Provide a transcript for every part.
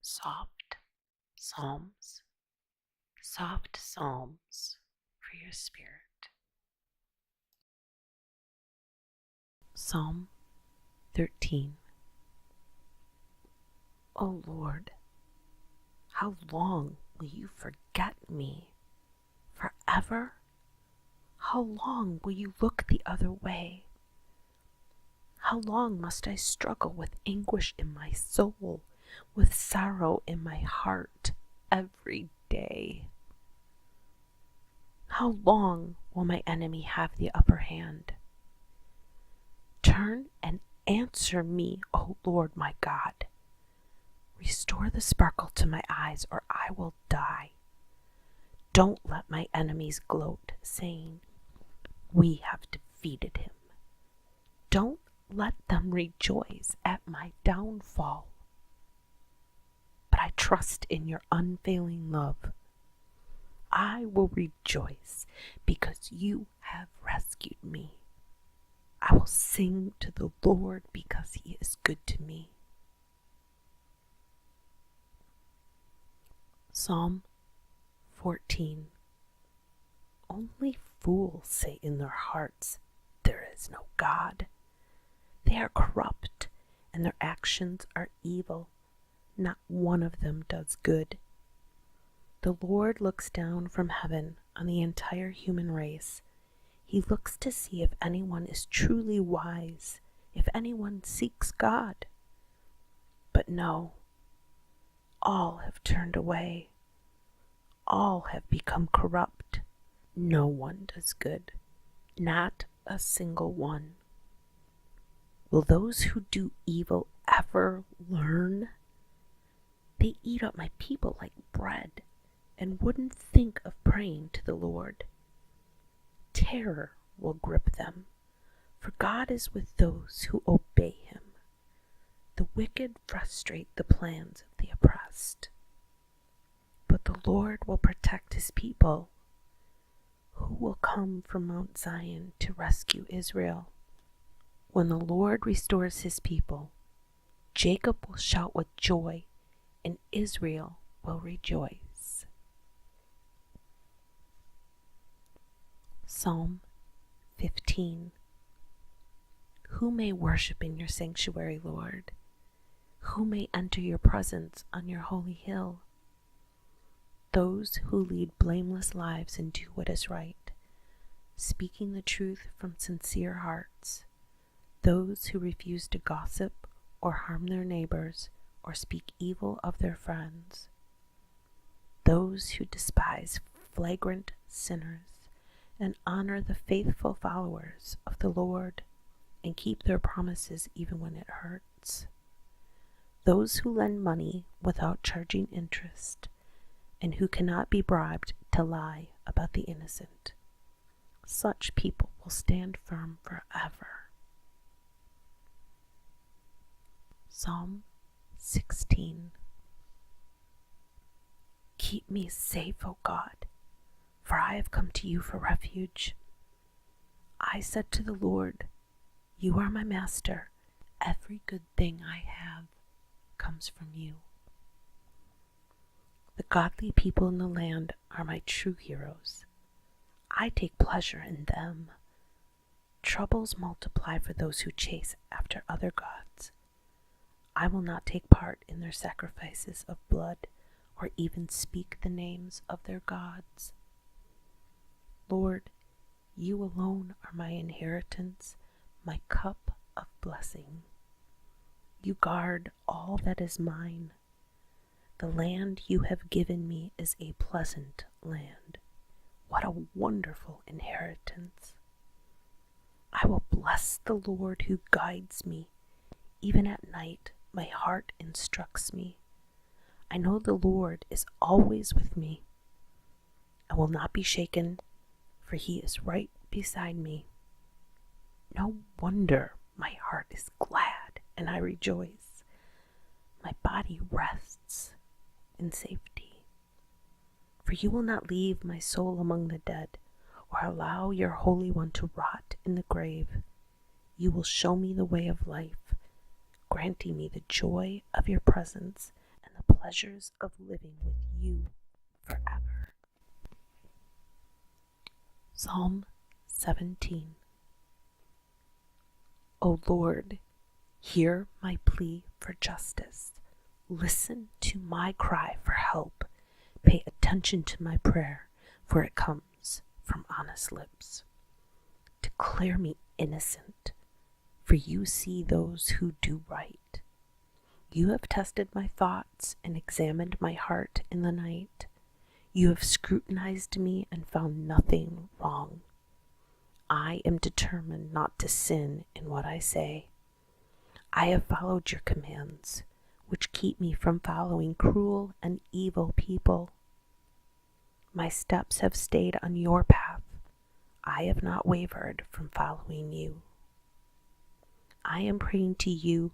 soft psalms, soft psalms for your spirit. Psalm 13. O Lord, how long will you forget me? Forever? How long will you look the other way? How long must I struggle with anguish in my soul, with sorrow in my heart every day? How long will my enemy have the upper hand? Turn and answer me, O Lord my God. Restore the sparkle to my eyes, or I will die. Don't let my enemies gloat, saying, we have defeated him. Don't let them rejoice at my downfall. But I trust in your unfailing love. I will rejoice because you have rescued me. I will sing to the Lord because he is good to me. Psalm 14. Only fools say in their hearts, there is no God. They are corrupt, and their actions are evil. Not one of them does good. The Lord looks down from heaven on the entire human race. He looks to see if anyone is truly wise, if anyone seeks God. But no, all have turned away. All have become corrupt. No one does good, not a single one. Will those who do evil ever learn? They eat up my people like bread and wouldn't think of praying to the Lord. Terror will grip them, for God is with those who obey him. The wicked frustrate the plans of the oppressed, but the Lord will protect his people. Who will come from Mount Zion to rescue Israel? When the Lord restores his people, Jacob will shout with joy, and Israel will rejoice. Psalm 15. Who may worship in your sanctuary, Lord? Who may enter your presence on your holy hill? Those who lead blameless lives and do what is right, speaking the truth from sincere hearts. Those who refuse to gossip or harm their neighbors or speak evil of their friends. Those who despise flagrant sinners and honor the faithful followers of the Lord and keep their promises even when it hurts. Those who lend money without charging interest and who cannot be bribed to lie about the innocent. Such people will stand firm forever. Psalm 16. Keep me safe, O God, for I have come to you for refuge. I said to the Lord, you are my master. Every good thing I have comes from you. The godly people in the land are my true heroes. I take pleasure in them. Troubles multiply for those who chase after other gods. I will not take part in their sacrifices of blood or even speak the names of their gods. Lord, you alone are my inheritance, my cup of blessing. You guard all that is mine. The land you have given me is a pleasant land. What a wonderful inheritance. I will bless the Lord who guides me. Even at night, my heart instructs me. I know the Lord is always with me. I will not be shaken, for he is right beside me. No wonder my heart is glad and I rejoice. My body rests in safety. For you will not leave my soul among the dead, or allow your Holy One to rot in the grave. You will show me the way of life, granting me the joy of your presence and the pleasures of living with you forever. Psalm 17. O Lord, hear my plea for justice. Listen to my cry for help. Pay attention to my prayer, for it comes from honest lips. Declare me innocent, for you see those who do right. You have tested my thoughts and examined my heart in the night. You have scrutinized me and found nothing wrong. I am determined not to sin in what I say. I have followed your commands, which keep me from following cruel and evil people. My steps have stayed on your path. I have not wavered from following you. I am praying to you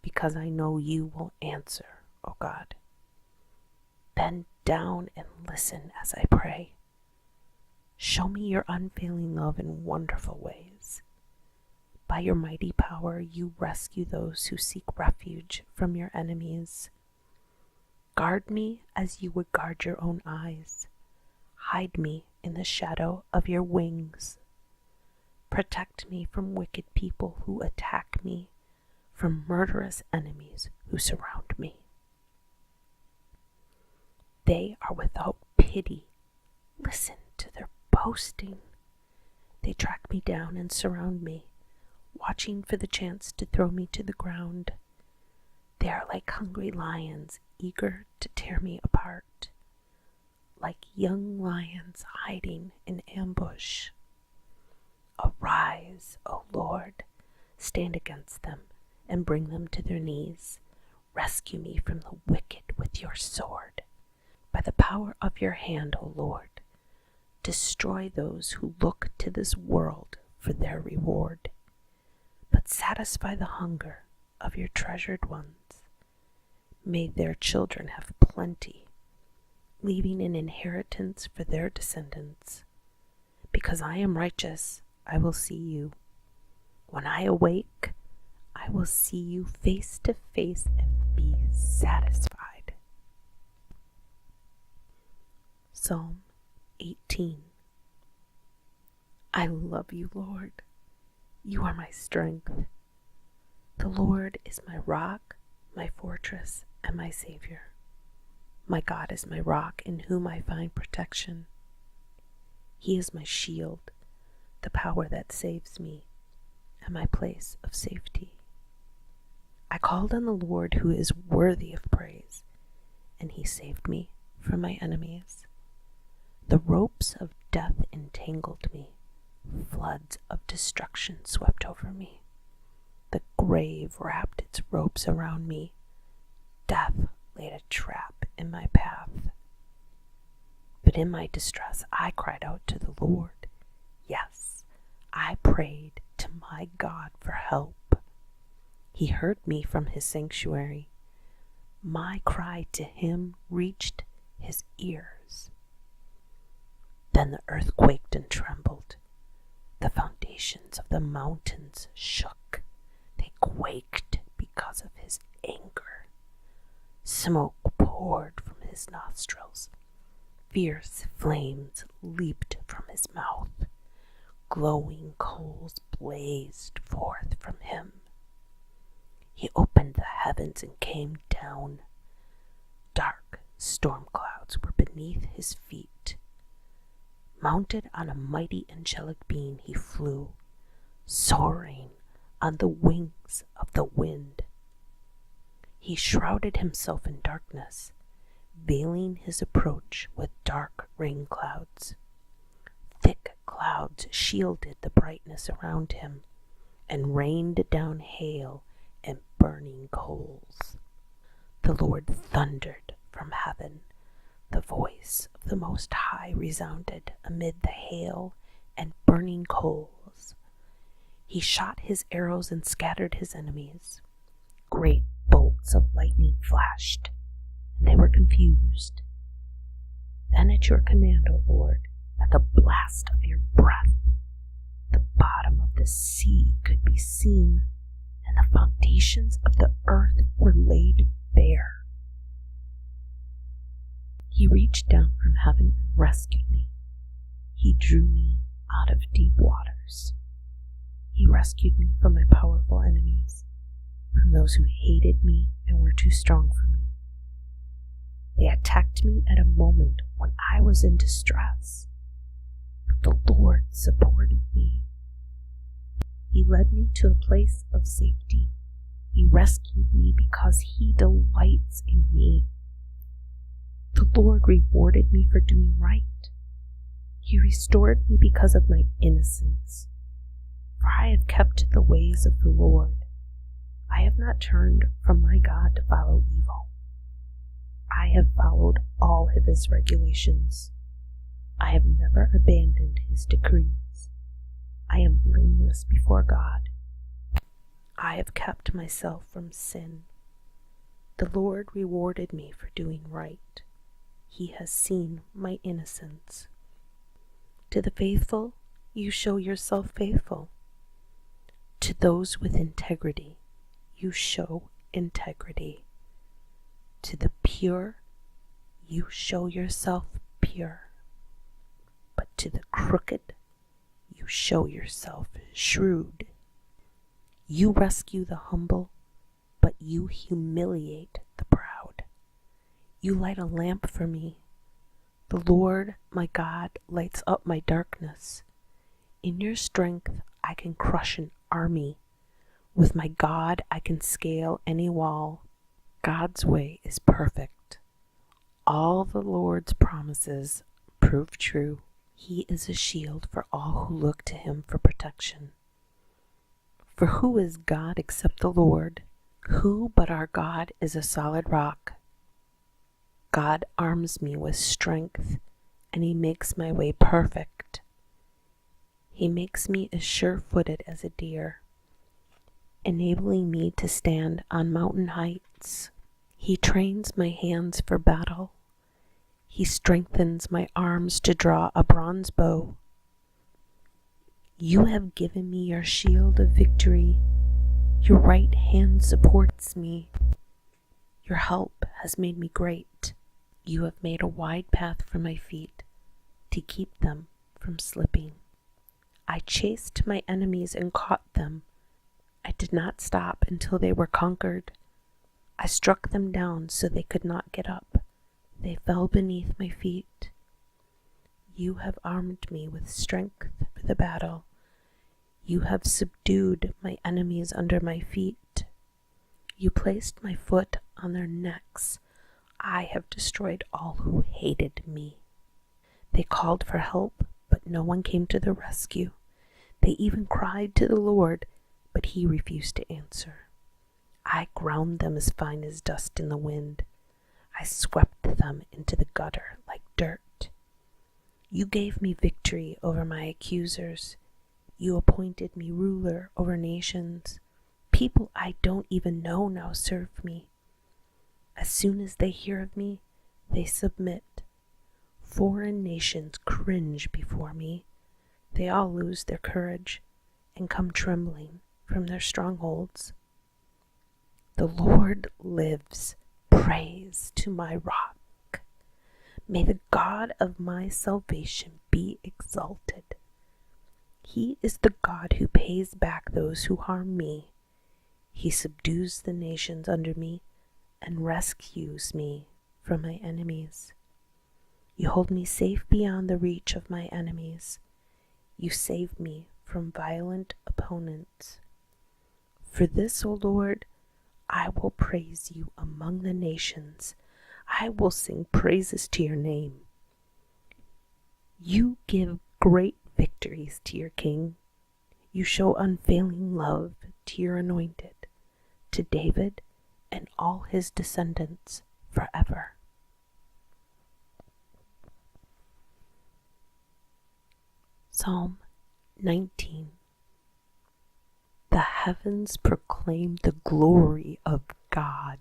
because I know you will answer, O God. Bend down and listen as I pray. Show me your unfailing love in wonderful ways. By your mighty power, you rescue those who seek refuge from your enemies. Guard me as you would guard your own eyes. Hide me in the shadow of your wings. Protect me from wicked people who attack me, from murderous enemies who surround me. They are without pity. Listen to their boasting. They track me down and surround me, watching for the chance to throw me to the ground. They are like hungry lions, eager to tear me apart, like young lions hiding in ambush. Arise, O Lord, stand against them and bring them to their knees. Rescue me from the wicked with your sword. By the power of your hand, O Lord, destroy those who look to this world for their reward, but satisfy the hunger of your treasured ones. May their children have plenty, leaving an inheritance for their descendants. Because I am righteous, I will see you. When I awake, I will see you face to face and be satisfied. Psalm 18. I love you, Lord. You are my strength. The Lord is my rock, my fortress, and my Savior. My God is my rock in whom I find protection. He is my shield, the power that saves me, and my place of safety. I called on the Lord who is worthy of praise, and he saved me from my enemies. The ropes of death entangled me. Floods of destruction swept over me. The grave wrapped its ropes around me. Death laid a trap in my path. But in my distress, I cried out to the Lord. Yes, I prayed to my God for help. He heard me from his sanctuary. My cry to him reached his ears. Then the earth quaked and trembled. The foundations of the mountains shook. They quaked because of his anger. Smoke poured from his nostrils. Fierce flames leaped from his mouth. Glowing coals blazed forth from him. He opened the heavens and came down. Dark storm clouds were beneath his feet. Mounted on a mighty angelic being, he flew, soaring on the wings of the wind. He shrouded himself in darkness, veiling his approach with dark rain clouds. Thick clouds shielded the brightness around him and rained down hail and burning coals. The Lord thundered from heaven. The voice of the Most High resounded amid the hail and burning coals. He shot his arrows and scattered his enemies. Great bolts of lightning flashed, and they were confused. Then at your command, O Lord, at the blast of your breath, the bottom of the sea could be seen, and the foundations of the earth were laid bare. He reached down from heaven and rescued me. He drew me out of deep waters. He rescued me from my powerful enemies, from those who hated me and were too strong for me. They attacked me at a moment when I was in distress, but the Lord supported me. He led me to a place of safety. He rescued me because He delights in me. The Lord rewarded me for doing right. He restored me because of my innocence. For I have kept the ways of the Lord. I have not turned from my God to follow evil. I have followed all of His regulations. I have never abandoned His decrees. I am blameless before God. I have kept myself from sin. The Lord rewarded me for doing right. He has seen my innocence. To the faithful, you show yourself faithful. To those with integrity, you show integrity. To the pure, you show yourself pure. But to the crooked, you show yourself shrewd. You rescue the humble, but you humiliate the proud. You light a lamp for me. The Lord, my God, lights up my darkness. In your strength, I can crush an army. With my God, I can scale any wall. God's way is perfect. All the Lord's promises prove true. He is a shield for all who look to Him for protection. For who is God except the Lord? Who but our God is a solid rock? God arms me with strength, and He makes my way perfect. He makes me as sure-footed as a deer, enabling me to stand on mountain heights. He trains my hands for battle. He strengthens my arms to draw a bronze bow. You have given me your shield of victory. Your right hand supports me. Your help has made me great. You have made a wide path for my feet to keep them from slipping. I chased my enemies and caught them. I did not stop until they were conquered. I struck them down so they could not get up. They fell beneath my feet. You have armed me with strength for the battle. You have subdued my enemies under my feet. You placed my foot on their necks. I have destroyed all who hated me. They called for help, but no one came to their rescue. They even cried to the Lord, but He refused to answer. I ground them as fine as dust in the wind. I swept them into the gutter like dirt. You gave me victory over my accusers. You appointed me ruler over nations. People I don't even know now serve me. As soon as they hear of me, they submit. Foreign nations cringe before me. They all lose their courage and come trembling from their strongholds. The Lord lives. Praise to my rock. May the God of my salvation be exalted. He is the God who pays back those who harm me. He subdues the nations under me and rescues me from my enemies. You hold me safe beyond the reach of my enemies. You save me from violent opponents. For this, O Lord, I will praise you among the nations. I will sing praises to your name. You give great victories to your king. You show unfailing love to your anointed, to David and all his descendants forever. Psalm 19. The heavens proclaim the glory of God.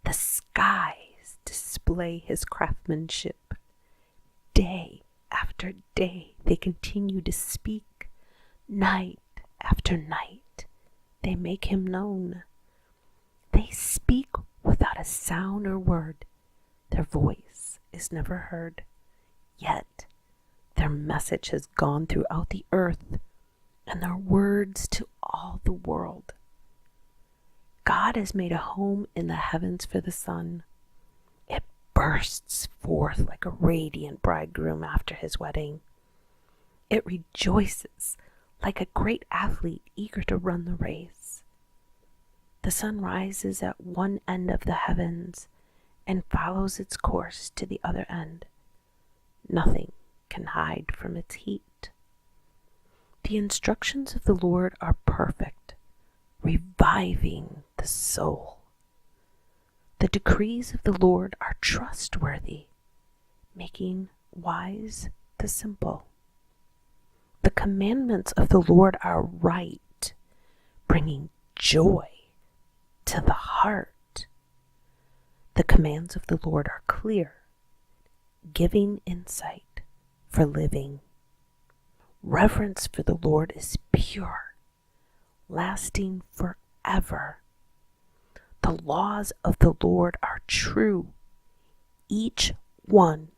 The skies display His craftsmanship. Day after day they continue to speak. Night after night they make Him known. They speak without a sound or word. Their voice is never heard. Yet their message has gone throughout the earth, and their words to all the world. God has made a home in the heavens for the sun. It bursts forth like a radiant bridegroom after his wedding. It rejoices like a great athlete eager to run the race. The sun rises at one end of the heavens and follows its course to the other end. Nothing can hide from its heat. The instructions of the Lord are perfect, reviving the soul. The decrees of the Lord are trustworthy, making wise the simple. The commandments of the Lord are right, bringing joy to the heart. The commands of the Lord are clear, giving insight for living. Reverence for the Lord is pure, lasting forever. The laws of the Lord are true. Each one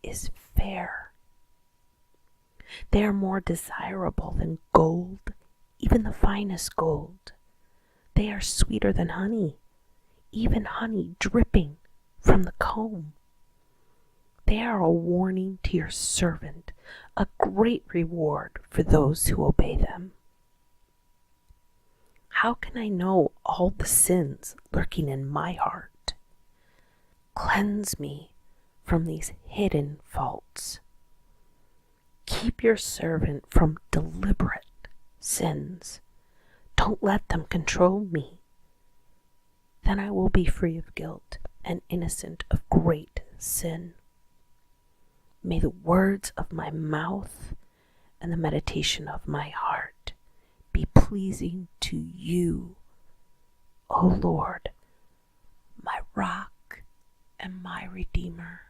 is fair. They are more desirable than gold, even the finest gold. They are sweeter than honey, even honey dripping from the comb. They are a warning to your servant, a great reward for those who obey them. How can I know all the sins lurking in my heart? Cleanse me from these hidden faults. Keep your servant from deliberate sins. Don't let them control me. Then I will be free of guilt and innocent of great sin. May the words of my mouth and the meditation of my heart be pleasing to you, O Lord, my rock and my redeemer.